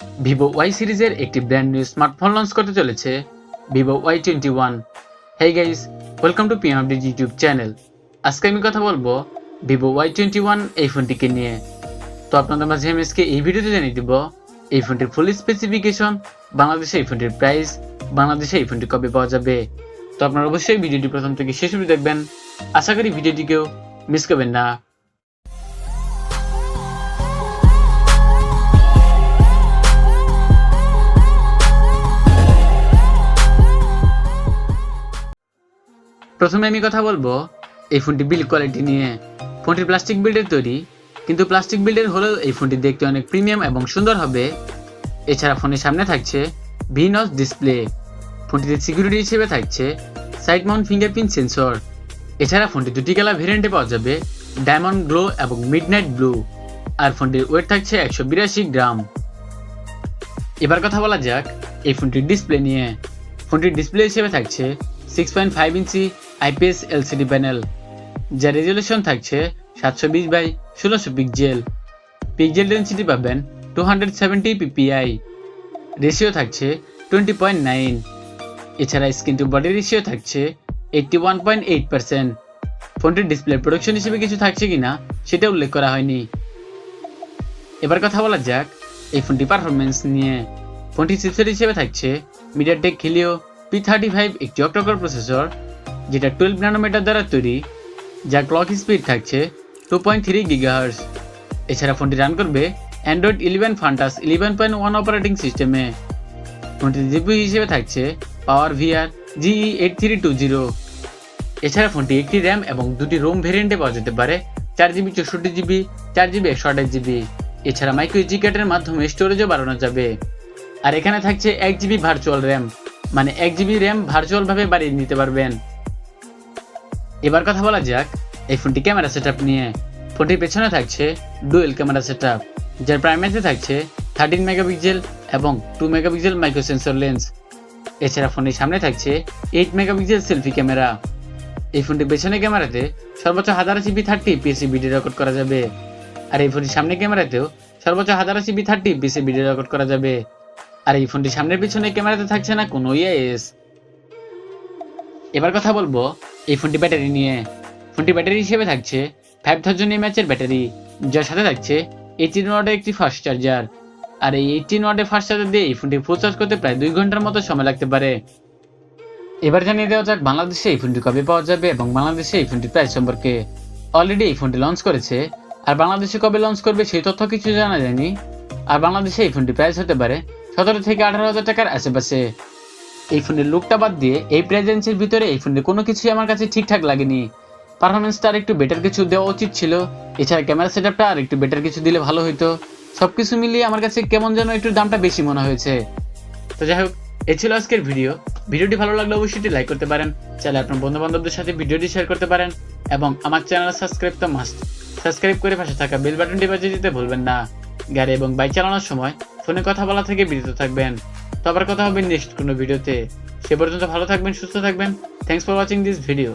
Vivo Y সিরিজের একটি brand new smartphone launch করতে চলেছে Vivo Y21। Hey guys, welcome to PM update YouTube channel. আজকে আমি কথা বলবো ভিভো Y21 এই ফোনটিকে নিয়ে। তো আপনাদের মাঝে আমি আজকে এই ভিডিওতে জানিয়ে দিব এই ফোনটির ফুল স্পেসিফিকেশন, বাংলাদেশে এই ফোনটির প্রাইস, বাংলাদেশে এই ফোনটি কবে পাওয়া যাবে। তো আপনারা অবশ্যই ভিডিওটি প্রথম থেকে শেষ অবধি দেখবেন। আশা করি ভিডিওটিকেও মিস করবেন না। প্রথমে আমি কথা বলবো এই ফোনটি বিল্ড কোয়ালিটি নিয়ে। ফোনটি প্লাস্টিক বিল্ডের তৈরি, কিন্তু প্লাস্টিক বিল্ডের হলেও এই ফোনটি দেখতে অনেক প্রিমিয়াম এবং সুন্দর হবে। এছাড়া ফোনের সামনে থাকছে ভিনস ডিসপ্লে। ফোনটিতে সিকিউরিটি হিসেবে থাকছে সাইড মাউন্ট ফিঙ্গারপ্রিন্ট সেন্সর। এছাড়া ফোনটি দুটি কালার ভেরিয়েন্টে পাওয়া যাবে, ডায়মন্ড গ্লো এবং মিডনাইট ব্লু। আর ফোনটির ওয়েট থাকছে 182 গ্রাম। এবার কথা বলা যাক এই ফোনটির ডিসপ্লে নিয়ে। ফোনটির ডিসপ্লে হিসেবে থাকছে 6.5 ইঞ্চি IPS LCD প্যানেল, যার রেজুলেশন থাকছে 720x1600 পিক্সেল। পিক্সেল ডেন্সিটি পাবেন 270 ppi। রেশিও থাকছে 20.9। এছাড়া স্ক্রিন টু বডি রেশিও থাকছে 81.8%। ফোনটির ডিসপ্লে প্রোডাকশন হিসেবে কিছু থাকছে কিনা সেটা উল্লেখ করা হয়নি। এবার কথা বলা যাক এই ফোনটি পারফরমেন্স নিয়ে। ফোনটি চিপসেট হিসেবে থাকছে মিডিয়াটেক হিলিও P35 একটি অক্টাকোর প্রসেসর, যেটা 12 ন্যানোমিটার দ্বারা তৈরি, যার ক্লক স্পিড থাকছে 2.3 GHz। এছাড়া ফোনটি রান করবে অ্যান্ড্রয়েড 11 ফান্টাস 11.1 অপারেটিং সিস্টেমে। ফোনটির জিপিইউ হিসেবে থাকছে পাওয়ার VR GE8320। এছাড়া ফোনটি একটি র্যাম এবং দুটি রোম ভেরিয়েন্টে পাওয়া যেতে পারে, 4GB 64GB, 4GB 128GB। এছাড়া মাইক্রো SD কার্ডের মাধ্যমে স্টোরেজও বাড়ানো যাবে। আর এখানে থাকছে 1GB ভার্চুয়াল র্যাম, মানে 1GB র্যাম ভার্চুয়াল ভাবে বাড়িয়ে নিতে পারবেন। এবার কথা বলা যাক এই ফোনটি ক্যামেরা সেটআপ নিয়ে। ফোনটির পেছনে থাকছে ডুয়েল ক্যামেরা সেটআপ, যার প্রাইমারিতে থাকছে 13 মেগাপিক্সেল এবং 2 মেগাপিক্সেল মাইক্রো সেন্সর লেন্স। এছাড়া ফোনের সামনে থাকছে 8 মেগাপিক্সেল সেলফি ক্যামেরা। এই ফোনটির পেছনে ক্যামেরাতে সর্বোচ্চ 1080p 30 fps ভিডিও রেকর্ড করা যাবে। আর এই ফোনটির সামনে ক্যামেরাতেও সর্বোচ্চ 1080p 30 fps ভিডিও রেকর্ড করা যাবে। আর এই ফোনটি সামনের পিছনে ক্যামেরাতে থাকছে না কোনো ইএস। এবার কথা বলবো এই ফোনটি ব্যাটারি নিয়ে। ফোনটি ব্যাটারি হিসেবে থাকছে 5000 mAh ব্যাটারি, যার সাথে থাকছে 18 ওয়াটের একটি ফাস্ট চার্জার। আর এই 18 ওয়াটের ফাস্ট চার্জার দিয়ে এই ফোনটি ফুল চার্জ করতে প্রায় 2 ঘন্টার মতো সময় লাগতে পারে। এবার জানিয়ে দেওয়া যাক বাংলাদেশে এই ফোনটি কবে পাওয়া যাবে এবং বাংলাদেশে এই ফোনটির প্রাইস সম্পর্কে। অলরেডি এই ফোনটি লঞ্চ করেছে, আর বাংলাদেশে কবে লঞ্চ করবে সেই তথ্য কিছু জানা যায়নি। আর বাংলাদেশে এই ফোনটি প্রাইস হতে পারে 17 থেকে 18,000 টাকার আশেপাশে। এই ফোনের লুকটা বাদ দিয়ে এই প্রাইস রেঞ্জের ভিতরে এই ফোনের কোনো কিছুই আমার কাছে ঠিকঠাক লাগেনি। পারফরমেন্সটা আর একটু বেটার কিছু দেওয়া উচিত ছিল। এছাড়া ক্যামেরা সেটআপটা আর একটু বেটার কিছু দিলে ভালো হতো। সবকিছু মিলিয়ে আমার কাছে কেমন যেন একটু দামটা বেশি মনে হয়েছে। তো যাই হোক, এই ছিল আজকের ভিডিওটি ভালো লাগলে অবশ্যই লাইক করতে পারেন, চাইলে আপনার বন্ধু বান্ধবদের সাথে ভিডিওটি শেয়ার করতে পারেন, এবং আমার চ্যানেল সাবস্ক্রাইব তো মাস্ট। সাবস্ক্রাইব করে পাশে থাকা বেল বাটনটি বাজিয়ে দিতে ভুলবেন না। গাড়ি এবং বাইক চালানোর সময় ফোনে কথা বলা থেকে বিরত থাকবেন। তো আবার কথা হবে নেক্সট কোনো ভিডিওতে। সে পর্যন্ত ভালো থাকবেন, সুস্থ থাকবেন। Thanks for watching this video.